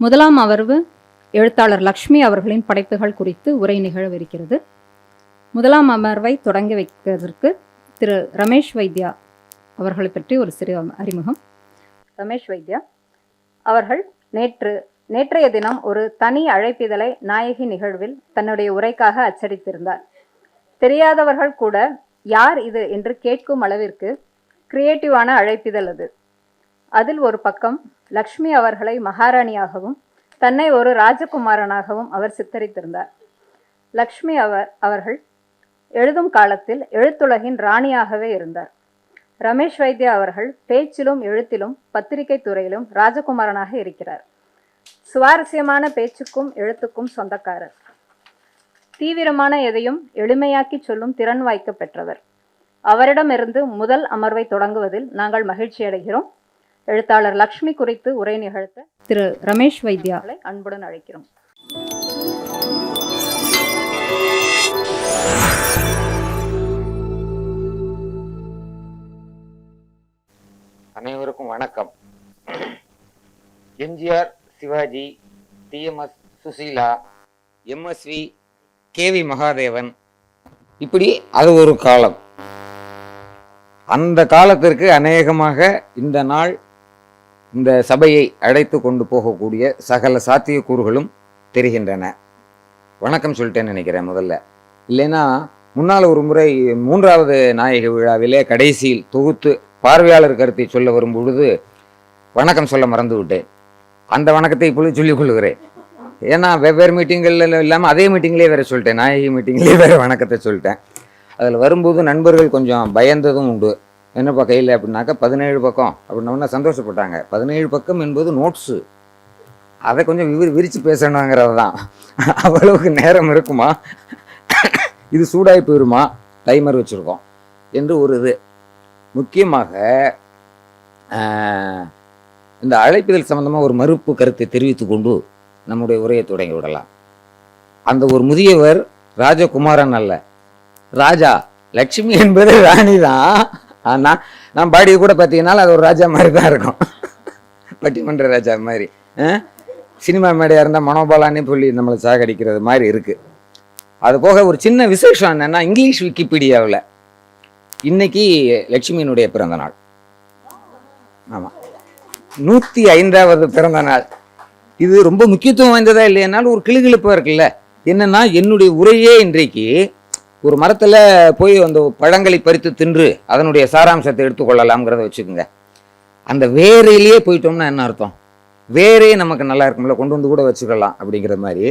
முதலாம் அமர்வு எழுத்தாளர் லக்ஷ்மி அவர்களின் படைப்புகள் குறித்து உரை நிகழவிருக்கிறது. முதலாம் அமர்வை தொடங்கி வைப்பதற்கு திரு ரமேஷ் வைத்யா அவர்களை பற்றி ஒரு சிறு அறிமுகம். ரமேஷ் வைத்யா அவர்கள் நேற்றைய தினம் ஒரு தனி அழைப்பிதழை நாயகி நிகழ்வில் தன்னுடைய உரைக்காக அச்சடித்திருந்தார். தெரியாதவர்கள் கூட யார் இது என்று கேட்கும் அளவிற்கு கிரியேட்டிவான அழைப்பிதழ் அது. அதில் ஒரு பக்கம் லக்ஷ்மி அவர்களை மகாராணியாகவும் தன்னை ஒரு ராஜகுமாரனாகவும் அவர் சித்தரித்திருந்தார். லக்ஷ்மி அவர்கள் எழுதும் காலத்தில் எழுத்துலகின் ராணியாகவே இருந்தார். ரமேஷ் வைத்யா அவர்கள் பேச்சிலும் எழுத்திலும் பத்திரிகை துறையிலும் ராஜகுமாரனாக இருக்கிறார். சுவாரஸ்யமான பேச்சுக்கும் எழுத்துக்கும் சொந்தக்காரர். தீவிரமான எதையும் எளிமையாக்கி சொல்லும் திறன் வாய்க்க பெற்றவர். அவரிடமிருந்து முதல் அமர்வை தொடங்குவதில் நாங்கள் மகிழ்ச்சி அடைகிறோம். எழுத்தாளர் லக்ஷ்மி குறித்து உரை நிகழ்த்த திரு ரமேஷ் வைத்யாவை அன்புடன் அழைக்கிறோம். அனைவருக்கும் வணக்கம். எம்ஜிஆர், சிவாஜி, டிஎம்எஸ் சுசீலா, எம்எஸ்வி, கேவி மகாதேவன், இப்படி அது ஒரு காலம். அந்த காலத்திற்கு அநேகமாக இந்த நாள் இந்த சபையை அழைத்து கொண்டு போகக்கூடிய சகல சாத்தியக்கூறுகளும் தெரிகின்றன. வணக்கம் சொல்லிட்டேன்னு நினைக்கிறேன் முதல்ல. இல்லைன்னா முன்னால் ஒரு முறை 3வது நாயக விழாவிலே கடைசியில் தொகுத்து பார்வையாளர் கருத்தை சொல்ல வரும் பொழுது வணக்கம் சொல்ல மறந்து விட்டேன். அந்த வணக்கத்தை இப்பொழுது சொல்லிக் கொள்கிறேன். ஏன்னா வெவ்வேறு மீட்டிங்கள் இல்லாமல் அதே மீட்டிங்லேயே வேறு சொல்லிட்டேன், நாயகி மீட்டிங்லேயே வேறு வணக்கத்தை சொல்லிட்டேன். அதில் வரும்போது நண்பர்கள் கொஞ்சம் பயந்ததும் உண்டு. என்னப்பா கையில் அப்படின்னாக்கா 17 பக்கம் அப்படின்னா சந்தோஷப்பட்டாங்க. 17 பக்கம் என்பது நோட்ஸு, அதை கொஞ்சம் விரித்து பேசணுங்கிறது தான். அவ்வளவுக்கு நேரம் இருக்குமா, இது சூடாகி போயிடுமா, டைமர் வச்சுருக்கோம் என்று ஒரு இது. முக்கியமாக இந்த அழைப்பிதழ் சம்பந்தமாக ஒரு மறுப்பு கருத்தை தெரிவித்து கொண்டு நம்முடைய உரையை தொடங்கி விடலாம். அந்த ஒரு முதியவர் ராஜகுமாரன் அல்ல, ராஜா. லட்சுமி என்பது ராணி தான். ஆனால் நான் பாடியது கூட பார்த்தீங்கன்னா அது ஒரு ராஜா மாதிரி தான் இருக்கும், பட்டிமன்ற ராஜா மாதிரி. சினிமா மேடையாக இருந்தால் மனோபாலானே சொல்லி நம்மளை சாகடிக்கிறது மாதிரி இருக்குது. அது போக ஒரு சின்ன விசேஷம் என்னென்னா, இங்கிலீஷ் விக்கிபீடியாவில் இன்னைக்கு லட்சுமியினுடைய பிறந்த நாள். ஆமாம், 105வது பிறந்த நாள். இது ரொம்ப முக்கியத்துவம் வாய்ந்ததா இல்லையானாலும் ஒரு கிளுகிழப்பாக இருக்குல்ல. என்னென்னா, என்னுடைய உரையே இன்றைக்கு ஒரு மரத்தில் போய் அந்த பழங்களை பறித்து தின்று அதனுடைய சாராம்சத்தை எடுத்துக்கொள்ளலாம்ங்கிறத வச்சுக்கோங்க. அந்த வேரையிலேயே போயிட்டோம்னா என்ன அர்த்தம், வேரே நமக்கு நல்லா இருக்கும்ல, கொண்டு வந்து கூட வச்சுக்கலாம் அப்படிங்கிற மாதிரி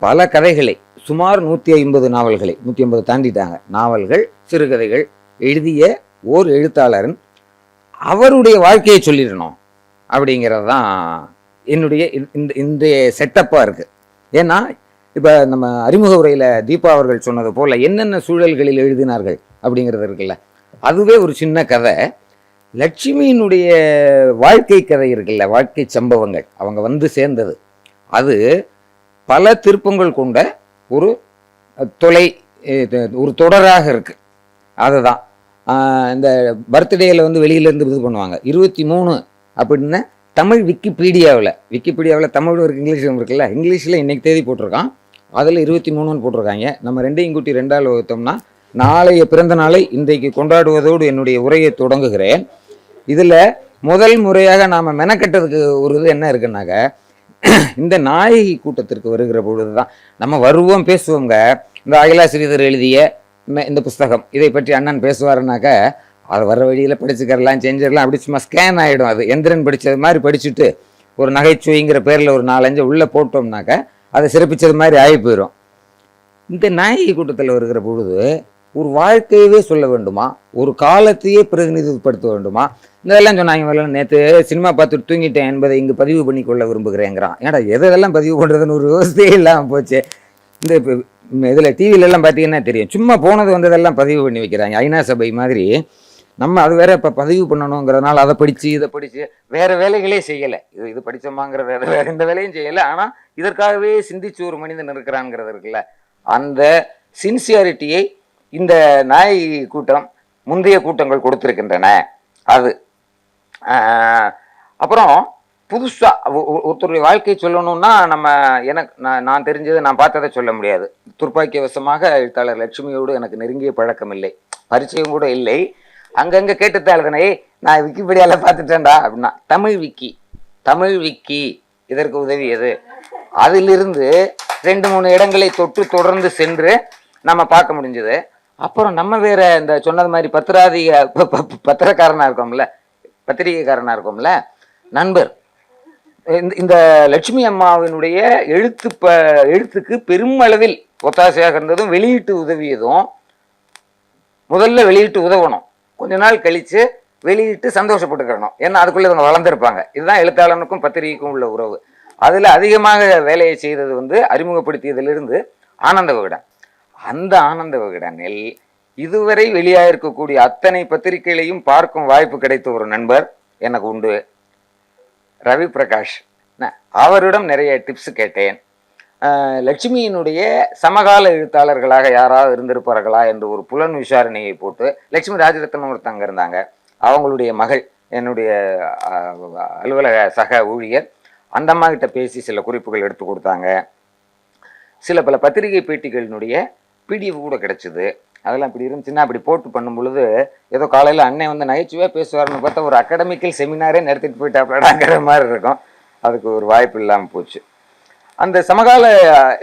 பல கதைகளை, சுமார் 150 நாவல்களை, 150 தாண்டிட்டாங்க நாவல்கள், சிறுகதைகள் எழுதிய ஓர் எழுத்தாளரின் அவருடைய வாழ்க்கையை சொல்லிடணும் அப்படிங்கிறது தான் என்னுடைய இன்றைய செட்டப்பாக இருக்குது. ஏன்னா இப்போ நம்ம அறிமுக உரையில் தீபா அவர்கள் சொன்னது போல் என்னென்ன சூழல்களில் எழுதினார்கள் அப்படிங்கிறது இருக்குல்ல, அதுவே ஒரு சின்ன கதை. லட்சுமியினுடைய வாழ்க்கை கதை இருக்குல்ல, வாழ்க்கை சம்பவங்கள், அவங்க வந்து சேர்ந்தது, அது பல திருப்பங்கள் கொண்ட ஒரு ஒரு தொடராக இருக்குது. அதுதான் இந்த பர்த்டேயில் வந்து வெளியிலேருந்து இது பண்ணுவாங்க. 23 அப்படின்னா தமிழ் விக்கிபீடியாவில் தமிழும் இருக்குது, இங்கிலீஷும் இருக்குல்ல. இங்கிலீஷில் இன்றைக்கி தேதி போட்டிருக்கான், அதில் 23ன்னு போட்டிருக்காங்க. நம்ம 2ஐயும் கூட்டி 2ஆல் வகுத்தோம்னா நாளைய பிறந்த நாளை இன்றைக்கு கொண்டாடுவதோடு என்னுடைய உரையை தொடங்குகிறேன். இதில் முதல் முறையாக நாம் மெனக்கட்டதுக்கு ஒரு இது என்ன இருக்குன்னாக்க, இந்த நாயகி கூட்டத்திற்கு வருகிற பொழுது தான் நம்ம வருவோம், பேசுவோங்க. இந்த அகிலா ஸ்ரீதர் எழுதிய இந்த புஸ்தகம், இதை பற்றி அண்ணன் பேசுவாருனாக்க அது வர வழியில் படிச்சுக்கிறலாம், செஞ்சிடலாம், அப்படி சும்மா ஸ்கேன் ஆகிடும். அது எந்திரன் படித்தது மாதிரி படிச்சுட்டு ஒரு நகைச்சுவைங்கிற பேரில் ஒரு 4-5 உள்ளே போட்டோம்னாக்க அதை சிறப்பித்தது மாதிரி ஆகி போயிடும். இந்த நாயகி கூட்டத்தில் வருகிற பொழுது ஒரு வாழ்க்கையவே சொல்ல வேண்டுமா, ஒரு காலத்தையே பிரதிநிதிப்படுத்த வேண்டுமா? இதெல்லாம் சொன்னாங்க. நேற்று சினிமா பார்த்துட்டு தூங்கிட்டேன் என்பதை இங்கு பதிவு பண்ணி கொள்ள விரும்புகிறேங்கிறான். ஏன்னா எதெல்லாம் பதிவு பண்ணுறதுன்னு ஒரு விவசாயே இல்லாமல் போச்சு. இந்த இதில் டிவிலெல்லாம் பார்த்தீங்கன்னா தெரியும், சும்மா போனது வந்ததெல்லாம் பதிவு பண்ணி வைக்கிறாங்க. ஐநா சபை மாதிரி. நம்ம அது வேற இப்போ பதிவு பண்ணணுங்கிறதுனால அதை படித்து இதை படித்து வேறு வேலைகளே செய்யலை. இது படித்தோமாங்கிற வேற எந்த வேலையும் செய்யலை. ஆனால் இதற்காகவே சிந்திச்சு ஒரு மனிதன் இருக்கிறாங்கிறது இருக்குல்ல, அந்த சின்சியாரிட்டியை இந்த நாயகி கூட்டம் முந்தைய கூட்டங்கள் கொடுத்துருக்கின்றன. அது அப்புறம் புதுசாக ஒருத்தருடைய வாழ்க்கையை சொல்லணும்னா நம்ம எனக்கு நான் தெரிஞ்சது நான் பார்த்ததை சொல்ல முடியாது. துர்ப்பாக்கியவசமாக எழுத்தாளர் லட்சுமியோடு எனக்கு நெருங்கிய பழக்கம் இல்லை, பரிச்சயம் கூட இல்லை. அங்கங்கே கேட்டுத்தான் எழுதுனே, நான் விக்கிபீடியாவில் பார்த்துட்டேன்டா அப்படின்னா. தமிழ் விக்கி இதற்கு உதவியது. அதிலிருந்து 2-3 இடங்களை தொட்டு தொடர்ந்து சென்று நம்ம பார்க்க முடிஞ்சது. அப்புறம் நம்ம வேற இந்த சொன்னது மாதிரி பத்திரக்காரனா இருக்கோம்ல, பத்திரிகைக்காரனா இருக்கோம்ல, நண்பர் இந்த லட்சுமி அம்மாவினுடைய எழுத்துக்கு பெரும் அளவில் ஒத்தாசையாக இருந்ததும் வெளியீட்டு உதவியதும். முதல்ல வெளியிட்டு உதவணும், கொஞ்ச நாள் கழிச்சு வெளியிட்டு சந்தோஷப்பட்டுக்கிறணும். ஏன்னா அதுக்குள்ள இவங்க வளர்ந்துருப்பாங்க. இதுதான் எழுத்தாளனுக்கும் பத்திரிகைக்கும் உள்ள உறவு. அதுல அதிகமாக வேலையை செய்தது அறிமுகப்படுத்தியதிலிருந்து ஆனந்த விகடன். அந்த ஆனந்த விகடனில் இதுவரை வெளியாயிருக்கக்கூடிய அத்தனை பத்திரிகைகளையும் பார்க்கும் வாய்ப்பு கிடைத்த ஒரு நண்பர் எனக்கு உண்டு, ரவி பிரகாஷ். அவரிடம் நிறைய டிப்ஸ் கேட்டேன். லட்சுமியினுடைய சமகால எழுத்தாளர்களாக யாராவது இருந்திருப்பார்களா என்று ஒரு புலன் விசாரணையை போட்டு, லட்சுமி ராஜரத்னம் ஒருத்தங்க இருந்தாங்க, அவங்களுடைய மகள் என்னுடைய அலுவலக சக ஊழியர், அந்த அம்மா கிட்ட பேசி சில குறிப்புகள் எடுத்து கொடுத்தாங்க. பல பத்திரிகை பேட்டிகளினுடைய பிடிஎஃப் கூட கிடைச்சிது. அதெல்லாம் இப்படி இருந்துச்சுன்னா அப்படி போட்டு பண்ணும் பொழுது ஏதோ காலையில் அண்ணன் நகைச்சுவையாக பேசுவார்னு பார்த்தா ஒரு அகாடமிக்கல் செமினாரே நடத்திட்டு போயிட்டாப்லடாங்கிற மாதிரி இருக்கும். அதுக்கு ஒரு வாய்ப்பு இல்லாமல் போச்சு. அந்த சமகால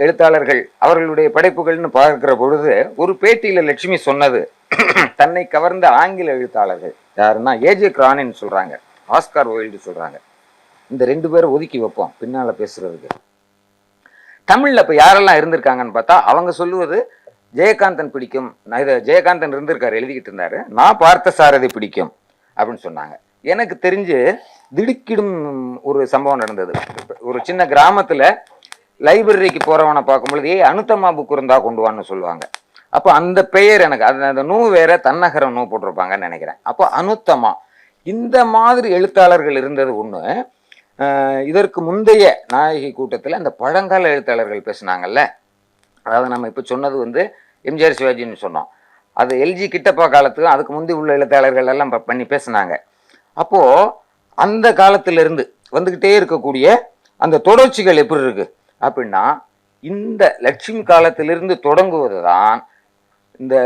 எழுத்தாளர்கள் அவர்களுடைய படைப்புகள்னு பார்க்கிற பொழுது ஒரு பேட்டியில் லட்சுமி சொன்னது, தன்னை கவர்ந்த ஆங்கில எழுத்தாளர்கள் யாருன்னா ஏஜே கிரானின்னு சொல்கிறாங்க, ஆஸ்கார் ஒயில்டு சொல்கிறாங்க. இந்த 2 பேரும் ஒதுக்கி வைப்போம் பின்னால் பேசுறதுக்கு. தமிழில் இப்போ யாரெல்லாம் இருந்திருக்காங்கன்னு பார்த்தா அவங்க சொல்லுவது ஜெயகாந்தன் பிடிக்கும். ஜெயகாந்தன் இருந்திருக்காரு, எழுதிக்கிட்டு இருந்தாரு. நான் பார்த்த சாரதி பிடிக்கும் அப்படின்னு சொன்னாங்க. எனக்கு தெரிஞ்சு திடுக்கிடும் ஒரு சம்பவம் நடந்தது. ஒரு சின்ன கிராமத்தில் லைப்ரரிக்கு போகிறவனை பார்க்கும்பொழுது அனுத்தமா புக் இருந்தா கொண்டு வான்னு சொல்லுவாங்க. அப்போ அந்த பெயர் எனக்கு அந்த நூ வேற தன்னகரம் நூ போட்டிருப்பாங்கன்னு நினைக்கிறேன். அப்போ அனுத்தமா இந்த மாதிரி எழுத்தாளர்கள் இருந்தது ஒன்று. இதற்கு முந்தைய நாயகி கூட்டத்தில் அந்த பழங்கால எழுத்தாளர்கள் பேசினாங்கல்ல, அதாவது நம்ம இப்போ சொன்னது எம்ஜிஆர் சிவாஜின்னு சொன்னோம். அது எல்ஜி கிட்டப்பா காலத்துக்கும் அதுக்கு முந்தி உள்ள எழுத்தாளர்கள் எல்லாம் பண்ணி பேசினாங்க. அப்போது அந்த காலத்திலிருந்து வந்துக்கிட்டே இருக்கக்கூடிய அந்த தொடர்ச்சிகள் எப்படி இருக்கு அப்படின்னா, இந்த லட்சுமி காலத்திலிருந்து தொடங்குவது தான் இந்த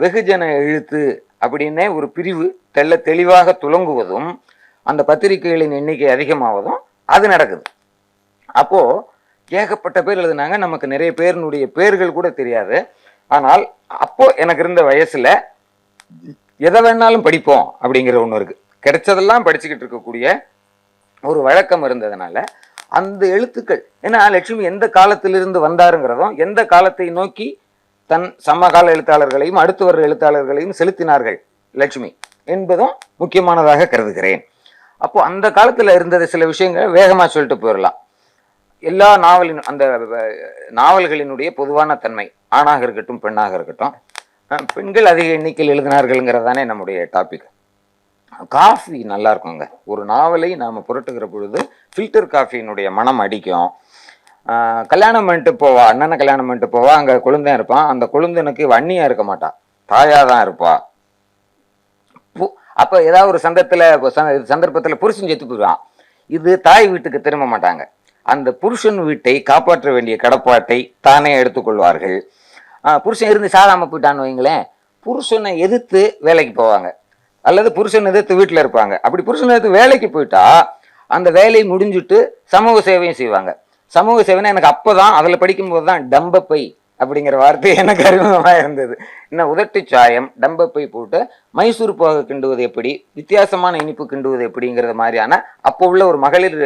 வெகுஜன எழுத்து அப்படின்னே ஒரு பிரிவு தெளிவாக துலங்குவதும் அந்த பத்திரிகைகளின் எண்ணிக்கை அதிகமாவதும் அது நடக்குது. அப்போ ஏகப்பட்ட பேர் எழுதுனாங்க, நமக்கு நிறைய பேருனுடைய பேர்கள் கூட தெரியாது. ஆனால் அப்போ எனக்கு இருந்த வயசுல எதை வேணாலும் படிப்போம் அப்படிங்கிற ஒன்று இருக்கு. கிடைச்சதெல்லாம் படிச்சுக்கிட்டு இருக்கக்கூடிய ஒரு வழக்கம் இருந்ததுனால அந்த எழுத்துக்கள், ஏன்னா லட்சுமி எந்த காலத்திலிருந்து வந்தாருங்கிறதும் எந்த காலத்தை நோக்கி தன் சமகால எழுத்தாளர்களையும் அடுத்து வர்ற எழுத்தாளர்களையும் செலுத்தினார்கள் லட்சுமி என்பதும் முக்கியமானதாக கருதுகிறேன். அப்போ அந்த காலத்துல இருந்தது சில விஷயங்கள் வேகமா சொல்லிட்டு போயிடலாம். எல்லா அந்த நாவல்களினுடைய பொதுவான தன்மை, ஆணாக இருக்கட்டும் பெண்ணாக இருக்கட்டும், பெண்கள் அதிக எண்ணிக்கையில் எழுதினார்கள்ங்கிறதானே நம்முடைய டாபிக். காஃபி நல்லா இருக்குங்க. ஒரு நாவலை நாம் புரட்டுகிற பொழுது ஃபில்டர் காஃபியினுடைய மனம் அடிக்கும். கல்யாணம் பண்ணிட்டு போவா, அண்ணனை கல்யாணம் பண்ணிட்டு போவா, அங்கே கொழுந்தன் இருப்பான். அந்த கொழுந்தனுக்கு வன்னியா இருக்க மாட்டான், தாயா தான் இருப்பா. அப்போ ஏதாவது ஒரு சந்தர்ப்பத்தில் புருஷன் செத்து போயிடுவான். இது தாய் வீட்டுக்கு திரும்ப மாட்டாங்க. அந்த புருஷன் வீட்டை காப்பாற்ற வேண்டிய கடப்பாட்டை தானே எடுத்துக்கொள்வார்கள். புருஷன் இருந்து சாதாம போயிட்டான்னு வைங்களேன், புருஷனை எதிர்த்து வேலைக்கு போவாங்க, அல்லது புருஷன் எதிர்த்து வீட்டில் இருப்பாங்க. அப்படி புருஷனை எதிர்த்து வேலைக்கு போயிட்டா அந்த வேலையை முடிஞ்சுட்டு சமூக சேவையும் செய்வாங்க. சமூக சேவைன்னா எனக்கு அப்போதான் அதில் படிக்கும்போது தான் டம்பப்பை அப்படிங்கிற வார்த்தை எனக்கு அறிமுகமாக இருந்தது. இன்னும் உதட்டு சாயம், டம்பப்பை போட்டு மைசூர் பாகு கிண்டுவது எப்படி, வித்தியாசமான இனிப்பு கிண்டுவது எப்படிங்கிறது மாதிரியான அப்போ உள்ள ஒரு மகளிர்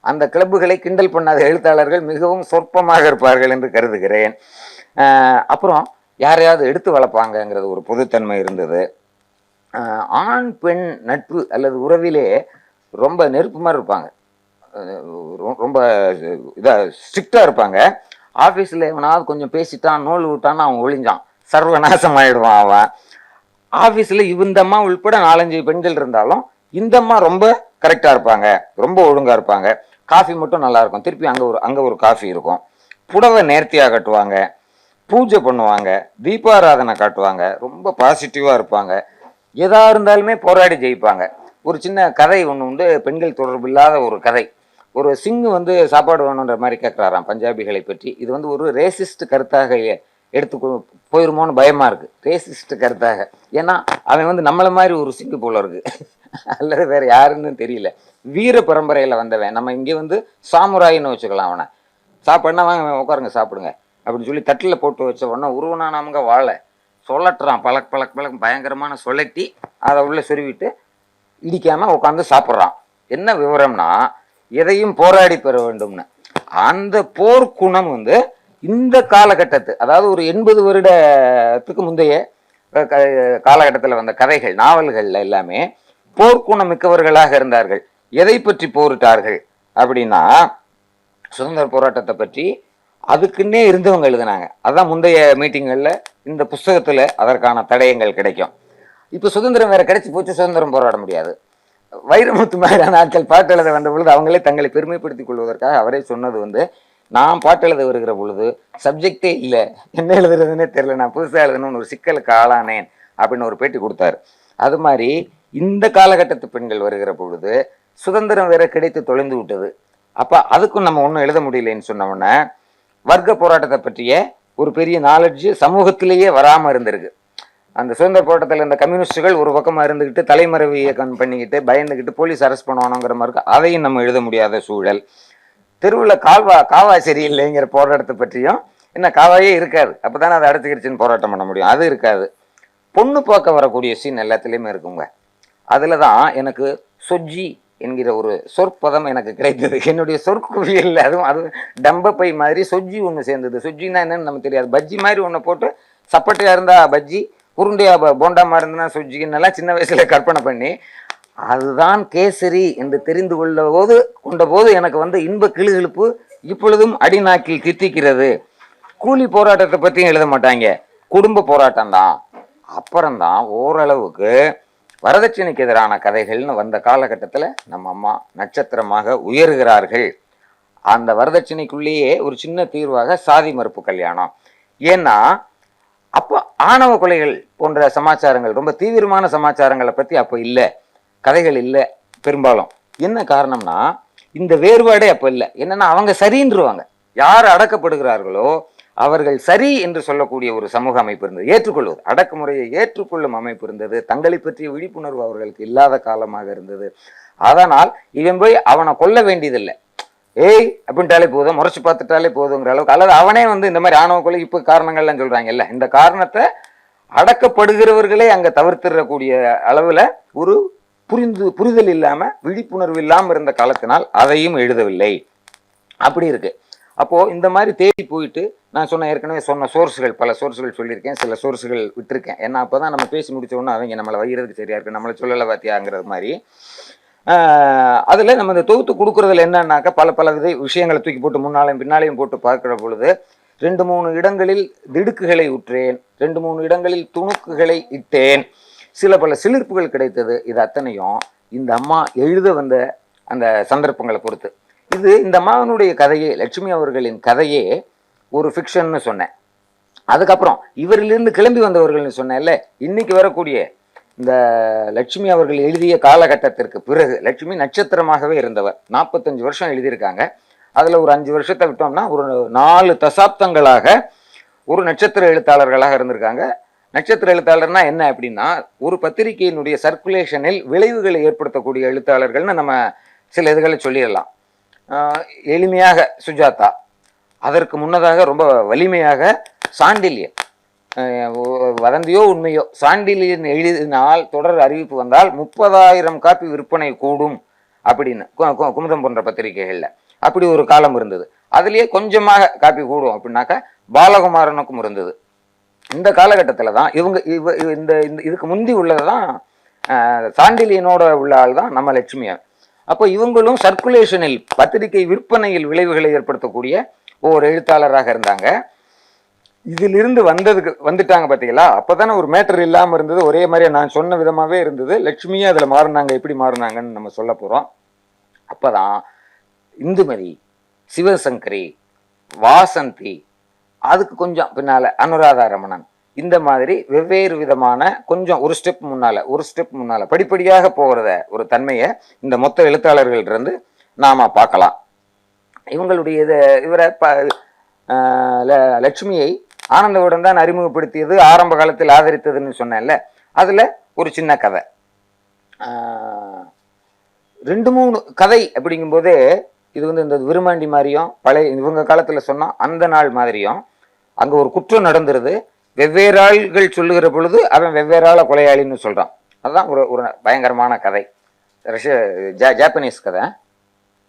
அந்த கிளப்புகளை கிண்டல் பண்ணாத எழுத்தாளர்கள் மிகவும் சொற்பமாக இருப்பார்கள் என்று கருதுகிறேன். அப்புறம் யாரையாவது எடுத்து வளர்ப்பாங்கங்கிறது ஒரு பொதுத்தன்மை இருந்தது. ஆண் பெண் நட்பு அல்லது உறவிலே ரொம்ப நெருப்பு மாதிரி இருப்பாங்க, ரொம்ப ஸ்ட்ரிக்டா இருப்பாங்க. ஆஃபீஸில் எவனாவது கொஞ்சம் பேசிட்டான், நூல் விட்டான்னு அவன் ஒழிஞ்சான், சர்வநாசம் ஆயிடுவான் அவன். ஆஃபீஸில் இந்த அம்மா உள்பட 4-5 பெண்கள் இருந்தாலும் இந்த அம்மா ரொம்ப கரெக்டாக இருப்பாங்க, ரொம்ப ஒழுங்காக இருப்பாங்க. காஃபி மட்டும் நல்லா இருக்கும், திருப்பி அங்கே ஒரு காஃபி இருக்கும். புடவை நேர்த்தியாக கட்டுவாங்க, பூஜை பண்ணுவாங்க, தீபாராதனை காட்டுவாங்க, ரொம்ப பாசிட்டிவாக இருப்பாங்க. எதா இருந்தாலுமே போராடி ஜெயிப்பாங்க. ஒரு சின்ன கதை ஒன்று உண்டு, பெண்கள் தொடர்பு இல்லாத ஒரு கதை. ஒரு சிங்கு வந்து சாப்பாடு வேணுன்ற மாதிரி கேட்குறாராம் பஞ்சாபிகளை பற்றி. இது வந்து ஒரு ரேசிஸ்ட் கருத்தாக எடுத்து போயிருமோன்னு பயமா இருக்கு. ரேசிஸ்ட் கருத்தாக. ஏன்னா அவன் வந்து நம்மளை மாதிரி ஒரு சிங்கு போல இருக்கு, அல்லது வேற யாருன்னு தெரியல. வீர பரம்பரையில வந்தவன். நம்ம இங்கே வந்து சாமுராயின்னு வச்சுக்கலாம். அவனை சாப்பாடுனா வாங்க உட்காருங்க சாப்பிடுங்க அப்படின்னு சொல்லி தட்டில் போட்டு வச்ச உடனே உருவனா நமங்க வாழை சொல்லட்டுறான். பழக் பழக் பழக் பயங்கரமான சொல்லட்டி அதை உள்ள சொருவிட்டு இடிக்காம உட்காந்து சாப்பிட்றான். என்ன விவரம்னா, எதையும் போராடி பெற வேண்டும்னு. அந்த போர்க்குணம் வந்து இந்த காலகட்டத்து, அதாவது ஒரு 80 வருடத்துக்கு முந்தைய காலகட்டத்தில் வந்த கதைகள், நாவல்கள்ல எல்லாமே போர்க்குணம் மிக்கவர்களாக இருந்தார்கள். எதை பற்றி போரிட்டார்கள் அப்படின்னா, சுதந்திர போராட்டத்தை பற்றி அதுக்குன்னே இருந்தவங்க எழுதினாங்க. அதான் முந்தைய மீட்டிங்களில் இந்த புஸ்தகத்தில் அதற்கான தடயங்கள் கிடைக்கும். இப்போ சுதந்திரம் வேற கிடைச்சி போச்சு, சுதந்திரம் போராட முடியாது. வைரமுத்து மாதிரியான ஆட்கள் பாட்டு எழுத வந்த பொழுது அவங்களே தங்களை பெருமைப்படுத்திக் கொள்வதற்காக அவரே சொன்னது வந்து, நான் பாட்டு எழுத வருகிற பொழுது சப்ஜெக்டே இல்லை, என்ன எழுதுறதுன்னே தெரியல, நான் புதுசாக எழுதணும்னு ஒரு சிக்கலுக்கு ஆளானேன் அப்படின்னு ஒரு பேட்டி கொடுத்தாரு. அது மாதிரி இந்த காலகட்டத்து பெண்கள் வருகிற பொழுது சுதந்திரம் வேற கிடைத்து தொலைந்து விட்டது. அப்போ அதுக்கும் நம்ம ஒன்றும் எழுத முடியலன்னு சொன்னோன்னே, வர்க்க போராட்டத்தை பற்றிய ஒரு பெரிய நாலெட்ஜ் சமூகத்திலேயே வராமல் இருந்திருக்கு. அந்த சுதந்திர போராட்டத்தில் இருந்த கம்யூனிஸ்டுகள் ஒரு பக்கமாக இருந்துக்கிட்டு தலைமறைவு இயக்கம் பண்ணிக்கிட்டு பயந்துக்கிட்டு போலீஸ் அரெஸ்ட் பண்ணுவானுங்கிற மாதிரி அதையும் நம்ம எழுத முடியாத சூழல். தெருவில் காவா சரியில்லைங்கிற போராட்டத்தை பற்றியும், என்ன காவாயே இருக்காது, அப்போ தானே அதை அடைச்சிக்கிடுச்சின்னு போராட்டம் பண்ண முடியும், அது இருக்காது. பொண்ணு பார்க்க வரக்கூடிய சீன் எல்லாத்துலேயுமே இருக்குங்க. அதில் தான் எனக்கு சொஜ்ஜி என்கிற ஒரு சொற்பதம் எனக்கு கிடைத்தது. என்னுடைய சொற்குவியல் அது டம்ப பை மாதிரி சொஜ்ஜி ஒன்று சேர்ந்தது. சொஜ்ஜின்னா என்னன்னு நமக்கு தெரியாது. பஜ்ஜி மாதிரி ஒன்று போட்டு சப்பட்டையாக இருந்தால் பஜ்ஜி, உருண்டையா போண்டாமா இருந்ததுன்னா சொஜ்ஜின்னெல்லாம் சின்ன வயசுல கற்பனை பண்ணி, அதுதான் கேசரி என்று தெரிந்து கொண்ட போது எனக்கு வந்து இன்ப கிளுகிழுப்பு இப்பொழுதும் அடிநாக்கில் தித்திக்கிறது. கூலி போராட்டத்தை பற்றியும் எழுத மாட்டாங்க, குடும்ப போராட்டம் தான். அப்புறம்தான் ஓரளவுக்கு வரதட்சணைக்கு எதிரான கதைகள்னு வந்த காலகட்டத்தில் நம்ம அம்மா நட்சத்திரமாக உயர்கிறார்கள். அந்த வரதட்சணைக்குள்ளேயே ஒரு சின்ன தீர்வாக சாதி மறுப்பு கல்யாணம். ஏன்னா அப்போ ஆணவ கொலைகள் போன்ற சமாச்சாரங்கள், ரொம்ப தீவிரமான சமாச்சாரங்களை பற்றி அப்போ இல்லை, கதைகள் இல்லை பெரும்பாலும். என்ன காரணம்னா, இந்த வேறுபாடே அப்போ இல்லை. என்னன்னா அவங்க சரின்றுவாங்க. யார் அடக்கப்படுகிறார்களோ அவர்கள் சரி என்று சொல்லக்கூடிய ஒரு சமூக அமைப்பு இருந்தது. ஏற்றுக்கொள்வது, அடக்குமுறையை ஏற்றுக்கொள்ளும் அமைப்பு இருந்தது. தங்களை பற்றிய விழிப்புணர்வு அவர்களுக்கு இல்லாத காலமாக இருந்தது. அதனால் இவன் போய் அவனை கொல்ல வேண்டியதில்லை, ஏய் அப்படின்ட்டாலே போதும், முறைச்சு பார்த்துட்டாலே போதுங்கிற அளவுக்கு. அல்லது அவனே வந்து இந்த மாதிரி ஆணவ கொலை இப்போ காரணங்கள்லாம் சொல்றாங்கல்ல, இந்த காரணத்தை அடக்கப்படுகிறவர்களே அங்கே தவிர்த்திடக்கூடிய அளவில் ஒரு புரிதல் இல்லாமல் விழிப்புணர்வு இல்லாமல் இருந்த காலத்தினால் அதையும் எழுதவில்லை. அப்படி இருக்கு. அப்போ இந்த மாதிரி தேடி போயிட்டு நான் ஏற்கனவே சொன்ன சோர்ஸுகள், பல சோர்ஸுகள் சொல்லியிருக்கேன், சில சோர்ஸுகள் விட்டுருக்கேன். ஏன்னா அப்போதான் நம்ம பேசி முடிச்ச உடனே அவங்க நம்மளை வைகிறதுக்கு சரியா இருக்கு, நம்மளை சொல்லலை பாத்தியாங்கிறது மாதிரி. அதில் நம்ம இந்த தொகுத்து கொடுக்குறதுல என்னன்னாக்கா பல விஷயங்களை தூக்கி போட்டு முன்னாலையும் பின்னாலையும் போட்டு பார்க்குற பொழுது 2-3 இடங்களில் திடுக்குகளை உற்றேன், 2-3 இடங்களில் துணுக்குகளை இட்டேன், பல சிலிர்ப்புகள் கிடைத்தது. இது அத்தனையும் இந்த அம்மா எழுத வந்த அந்த சந்தர்ப்பங்களை பொறுத்து. இது இந்த அம்மாவனுடைய கதையே, லட்சுமி அவர்களின் கதையே ஒரு ஃபிக்ஷன்னு சொன்னேன். அதுக்கப்புறம் இவரிலிருந்து கிளம்பி வந்தவர்கள்னு சொன்னேன்ல, இன்னைக்கு வரக்கூடிய இந்த லட்சுமி அவர்கள் எழுதிய காலகட்டத்திற்கு பிறகு லட்சுமி நட்சத்திரமாகவே இருந்தவர். 45 வருஷம் எழுதியிருக்காங்க. அதில் ஒரு 5 வருஷத்தை விட்டோம்னா ஒரு 4 தசாப்தங்களாக ஒரு நட்சத்திர எழுத்தாளர்களாக இருந்திருக்காங்க. நட்சத்திர எழுத்தாளர்னா என்ன அப்படின்னா, ஒரு பத்திரிகையினுடைய சர்க்குலேஷனில் விளைவுகளை ஏற்படுத்தக்கூடிய எழுத்தாளர்கள்னு நம்ம சில இதுகளை சொல்லிடலாம். எளிமையாக சுஜாதா, அதற்கு முன்னதாக ரொம்ப வலிமையாக சாண்டில்யன். வதந்தியோ உண்மையோ, சாண்டில்யன் எழுதினால் தொடர் அறிவிப்பு வந்தால் 30,000 காப்பி விற்பனை கூடும் அப்படின்னு குமுதம் போன்ற பத்திரிகைகள்ல அப்படி ஒரு காலம் இருந்தது. அதுலயே கொஞ்சமாக காப்பி கூடும் அப்படின்னாக்கா பாலகுமாரனுக்கும் இருந்தது. இந்த காலகட்டத்தில் தான் இந்த இதுக்கு முந்தி உள்ளதுதான் சாண்டில்யனோட உள்ள ஆள் தான் நம்ம லட்சுமியார். அப்போ இவங்களும் சர்க்குலேஷனில், பத்திரிகை விற்பனையில் விளைவுகளை ஏற்படுத்தக்கூடிய ஒரு எழுத்தாளராக இருந்தாங்க. இதிலிருந்து வந்துட்டாங்க பார்த்தீங்களா? அப்போதானே ஒரு மேட்டர் இல்லாமல் இருந்தது, ஒரே மாதிரியே நான் சொன்ன விதமாகவே இருந்தது. லட்சுமியும் அதில் மாறினாங்க, எப்படி மாறினாங்கன்னு நம்ம சொல்ல போகிறோம். அப்போதான் இந்துமதி, சிவசங்கரி, வாசந்தி, அதுக்கு கொஞ்சம் பின்னால் அனுராதா ரமணன், இந்த மாதிரி வெவ்வேறு விதமான கொஞ்சம் ஒரு ஸ்டெப் முன்னால படிப்படியாக போகிறத ஒரு தன்மையை இந்த மொத்த எழுத்தாளர்கள்ட்ட இருந்து நாம பார்க்கலாம். இவங்களுடைய இவரை லட்சுமியை ஆனந்தவிடம் தான் அறிமுகப்படுத்தியது, ஆரம்ப காலத்தில் ஆதரித்ததுன்னு சொன்னேன்ல. அதுல ஒரு சின்ன கதை, 2-3 கதை அப்படிங்கும்போதே இது வந்து இந்த விருமாண்டி மாதிரியும் பழைய இவங்க காலத்துல சொன்னா அந்த நாள் மாதிரியும் அங்க ஒரு குற்றம் நடந்துருது. வெவ்வேறு ஆள்கள் சொல்லுகிற பொழுது அவன் வெவ்வேறு ஆள கொலையாளின்னு சொல்றான். அதுதான் ஒரு ஒரு பயங்கரமான கதை.